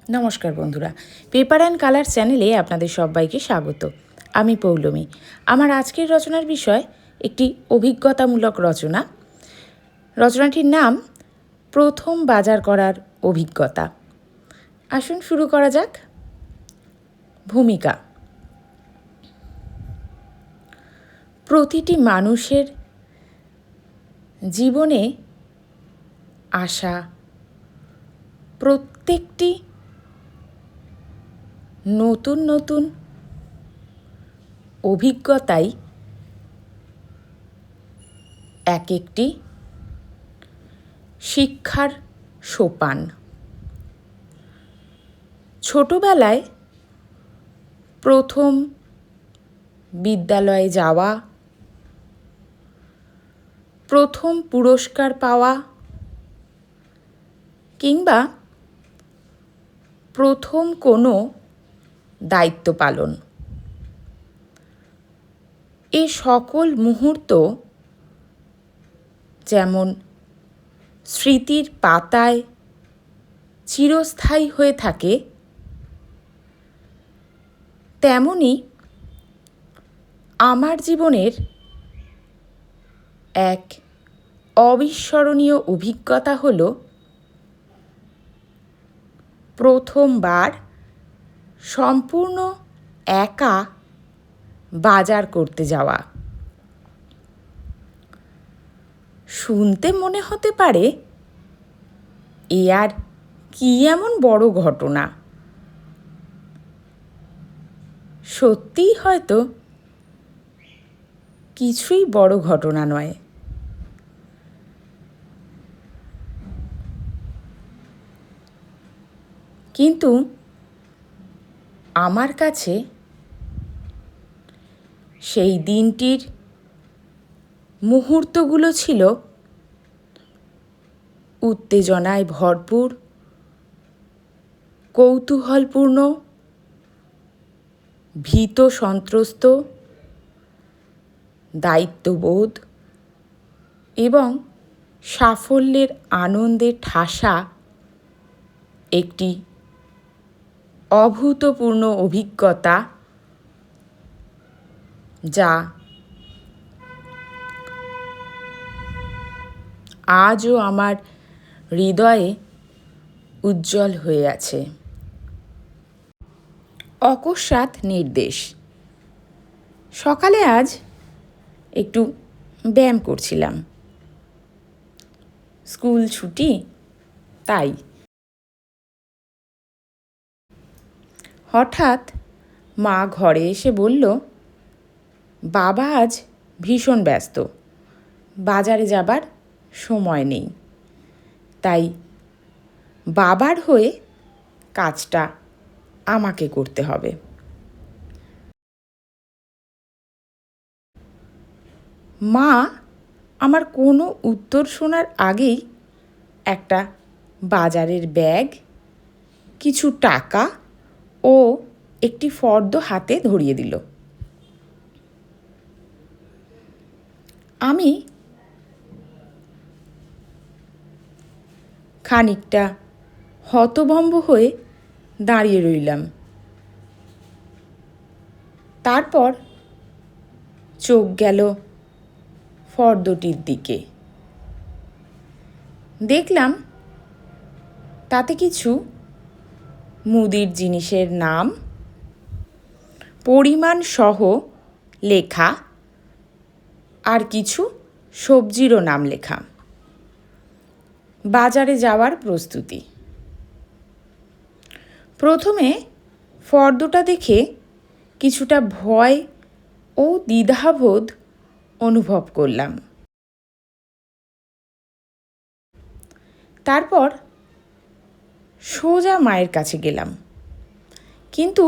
নমস্কার বন্ধুরা, paper and colour চ্যানেলে আপনাদের সবাইকে স্বাগত। আমি পৌলমী। আমার আজকের রচনার বিষয় একটি অভিজ্ঞতামূলক রচনা। রচনাটির নাম প্রথম বাজার করার অভিজ্ঞতা। আসুন শুরু করা যাক। ভূমিকা। প্রতিটি মানুষের জীবনে আসা প্রত্যেকটি নতুন নতুন অভিজ্ঞতাই এক একটি শিক্ষার সোপান। ছোটবেলায় প্রথম বিদ্যালয়ে যাওয়া, প্রথম পুরস্কার পাওয়া কিংবা প্রথম কোনো দায়িত্ব পালন, এ সকল মুহূর্ত যেমন স্মৃতির পাতায় চিরস্থায়ী হয়ে থাকে, তেমনি আমার জীবনের এক অবিস্মরণীয় অভিজ্ঞতা হল প্রথমবার সম্পূর্ণ একা বাজার করতে যাওয়া। শুনতে মনে হতে পারে এ আর কি এমন বড় ঘটনা। সত্যিই হয়তো কিছুই বড় ঘটনা নয়। কিন্তু আমার কাছে সেই দিনটির মুহূর্তগুলো ছিল উত্তেজনায় ভরপুর, কৌতূহলপূর্ণ, ভীত সন্ত্রস্ত, দায়িত্ববোধ এবং সাফল্যের আনন্দে ঠাসা একটি অভূতপূর্ণ অভিজ্ঞতা, যা আজও আমার হৃদয়ে উজ্জ্বল হয়ে আছে। অকস্মাৎ নির্দেশ। সকালে আজ একটু ব্যায়াম করছিলাম, স্কুল ছুটি তাই। হঠাৎ মা ঘরে এসে বলল, বাবা আজ ভীষণ ব্যস্ত, বাজারে যাবার সময় নেই, তাই বাবার হয়ে কাজটা আমাকে করতে হবে। মা আমার কোনো উত্তর শোনার আগেই একটা বাজারের ব্যাগ, কিছু টাকা ও একটি ফর্দ হাতে ধরিয়ে দিল। আমি খানিকটা হতভম্ব হয়ে দাঁড়িয়ে রইলাম। তারপর চোখ গেল ফর্দটির দিকে। দেখলাম তাতে কিছু মুদির জিনিসের নাম, পরিমাণ সহ লেখা, আর কিছু সবজিরও নাম লেখা। বাজারে যাওয়ার প্রস্তুতি। প্রথমে ফর্দটা দেখে কিছুটা ভয় ও দ্বিধাবোধ অনুভব করলাম। তারপর সোজা মায়ের কাছে গেলাম, কিন্তু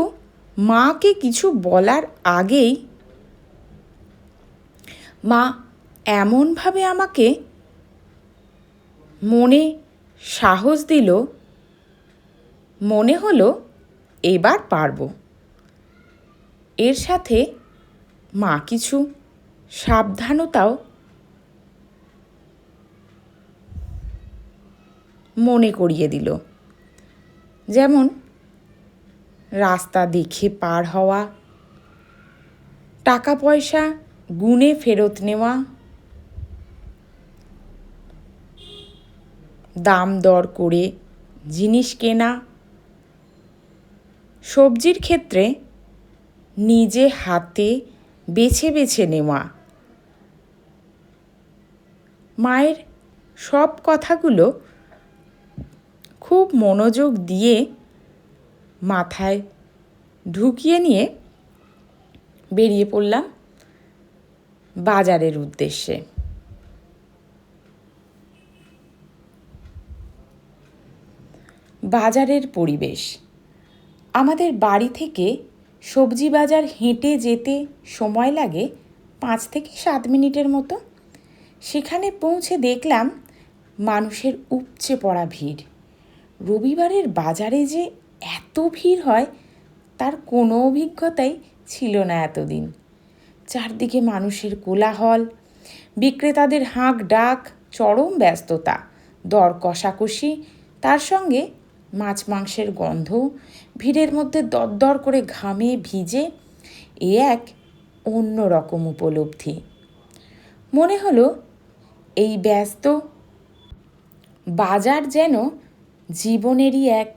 মাকে কিছু বলার আগেই মা এমনভাবে আমাকে মনে সাহস দিল, মনে হলো এবার পারবো। এর সাথে মা কিছু সাবধানতাও মনে করিয়ে দিল, যেমন রাস্তা দেখে পার হওয়া, টাকা পয়সা গুণে ফেরত নেওয়া, দাম দর করে জিনিস কেনা, সবজির ক্ষেত্রে নিজে হাতে বেছে বেছে নেওয়া। মায়ের সব কথাগুলো খুব মনোযোগ দিয়ে মাথায় ঢুকিয়ে নিয়ে বেরিয়ে পড়লাম বাজারের উদ্দেশ্যে। বাজারের পরিবেশ, আমাদের বাড়ি থেকে সবজি বাজার হেঁটে যেতে সময় লাগে 5 থেকে 7 মিনিটের মতো। সেখানে পৌঁছে দেখলাম মানুষের উপচে পড়া ভিড়। রবিবারের বাজারে যে এত ভিড় হয় তার কোনো অভিজ্ঞতাই ছিল না এতদিন। চারদিকে মানুষের কোলাহল, বিক্রেতাদের হাঁক ডাক, চরম ব্যস্ততা, দর কষাকষি, তার সঙ্গে মাছ মাংসের গন্ধ, ভিড়ের মধ্যে দরদর করে ঘামে ভিজে এ এক অন্য রকম উপলব্ধি। মনে হলো এই ব্যস্ত বাজার যেন জীবনেরই এক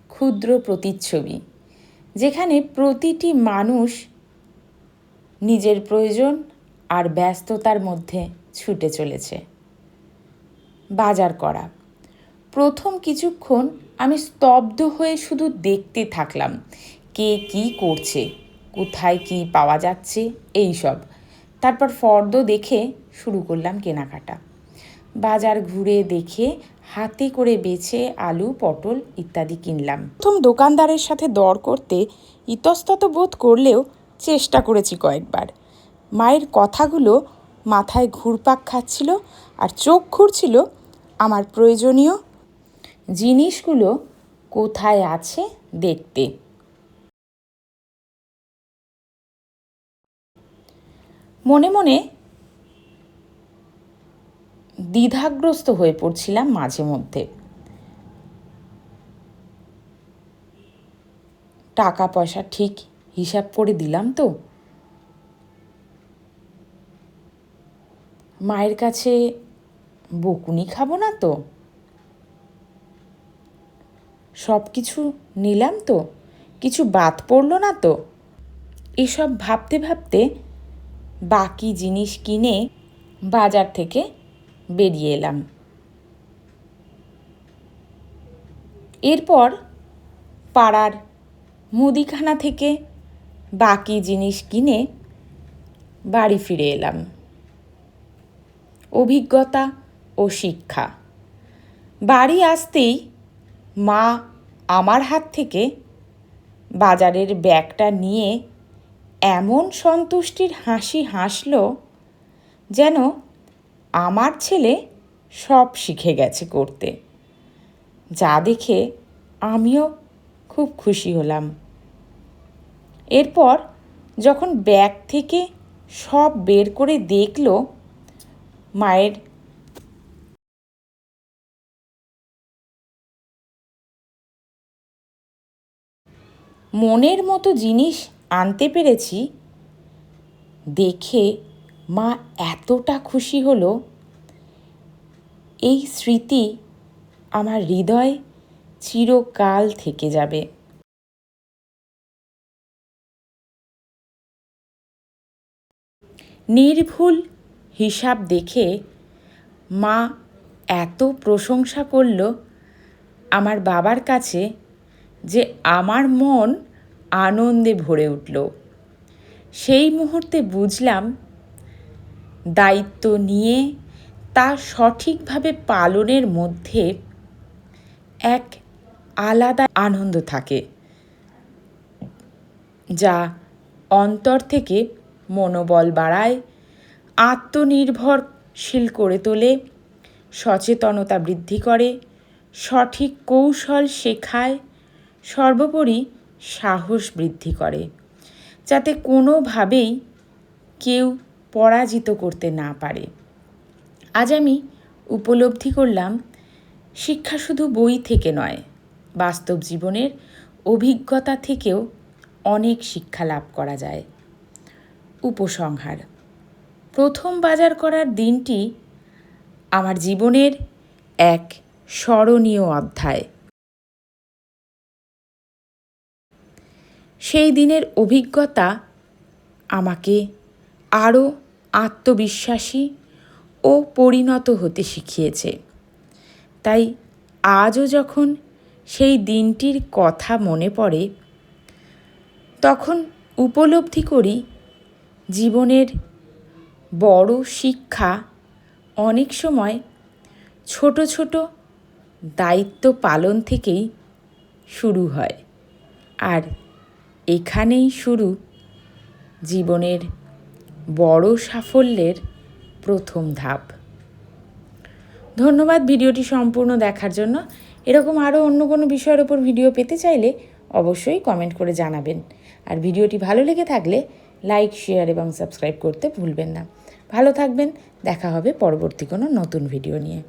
ক্ষুদ্র প্রতিচ্ছবি, যেখানে প্রতিটি মানুষ নিজের প্রয়োজন আর ব্যস্ততার মধ্যে ছুটে চলেছে। বাজার করা প্রথম কিছুক্ষণ আমি স্তব্ধ হয়ে শুধু দেখতে থাকলাম, কে কি করছে, কোথায় কি পাওয়া যাচ্ছে এই সব। তারপর ফর্দ দেখে শুরু করলাম কেনাকাটা। বাজার ঘুরে দেখে হাতে করে বেছে আলু, পটল ইত্যাদি কিনলাম। প্রথম দোকানদারের সাথে দর করতে ইতস্তত বোধ করলেও চেষ্টা করেছি কয়েকবার। মায়ের কথাগুলো মাথায় ঘুরপাক খাচ্ছিল আর চোখ ঘুরছিল আমার প্রয়োজনীয় জিনিসগুলো কোথায় আছে দেখতে। মনে মনে দ্বিধাগ্রস্ত হয়ে পড়ছিলাম মাঝে মধ্যে। টাকা পয়সা ঠিক হিসাব করে দিলাম তো? মায়ের কাছে বকুনি খাবো না তো? সব কিছু নিলাম তো? কিছু বাদ পড়লো না তো? এসব ভাবতে ভাবতে বাকি জিনিস কিনে বাজার থেকে বেরিয়ে এলাম। এরপর পাড়ার মুদিখানা থেকে বাকি জিনিস কিনে বাড়ি ফিরে এলাম। অভিজ্ঞতা ও শিক্ষা, বাড়ি আসতেই মা আমার হাত থেকে বাজারের ব্যাগটা নিয়ে এমন সন্তুষ্টির হাসি হাসল যেন আমার ছেলে সব শিখে গেছে করতে। যা দেখে আমিও খুব খুশি হলাম। এরপর যখন ব্যাগ থেকে সব বের করে দেখল, মায়ের মনের মতো জিনিস আনতে পেরেছি দেখে মা এতটা খুশি হলো, এই স্মৃতি আমার হৃদয়ে চিরকাল থেকে যাবে। নির্ভুল হিসাব দেখে মা এত প্রশংসা করল আমার বাবার কাছে যে আমার মন আনন্দে ভরে উঠল। সেই মুহূর্তে বুঝলাম দায়িত্ব নিয়ে তা সঠিকভাবে পালনের মধ্যে এক আলাদা আনন্দ থাকে, যা অন্তর থেকে মনোবল বাড়ায়, আত্মনির্ভরশীল করে তোলে, সচেতনতা বৃদ্ধি করে, সঠিক কৌশল শেখায়, সর্বোপরি সাহস বৃদ্ধি করে, যাতে কোনোভাবেই কেউ পরাজিত করতে না পারে। আজ আমি উপলব্ধি করলাম শিক্ষা শুধু বই থেকে নয়, বাস্তব জীবনের অভিজ্ঞতা থেকেও অনেক শিক্ষা লাভ করা যায়। উপসংহার: প্রথম বাজার করার দিনটি আমার জীবনের এক স্মরণীয় অধ্যায়। সেই দিনের অভিজ্ঞতা আমাকে আরও আত্মবিশ্বাসী ও পরিণত হতে শিখিয়েছে। তাই আজও যখন সেই দিনটির কথা মনে পড়ে, তখন উপলব্ধি করি জীবনের বড় শিক্ষা অনেক সময় ছোট ছোট দায়িত্ব পালন থেকেই শুরু হয়, আর এখানেই শুরু জীবনের বড় সাফল্যের প্রথম ধাপ। ধন্যবাদ ভিডিওটি সম্পূর্ণ দেখার জন্য। এরকম আরও অন্য কোনো বিষয়ের ওপর ভিডিও পেতে চাইলে অবশ্যই কমেন্ট করে জানাবেন। আর ভিডিওটি ভালো লেগে থাকলে লাইক, শেয়ার এবং সাবস্ক্রাইব করতে ভুলবেন না। ভালো থাকবেন। দেখা হবে পরবর্তী কোনো নতুন ভিডিও নিয়ে।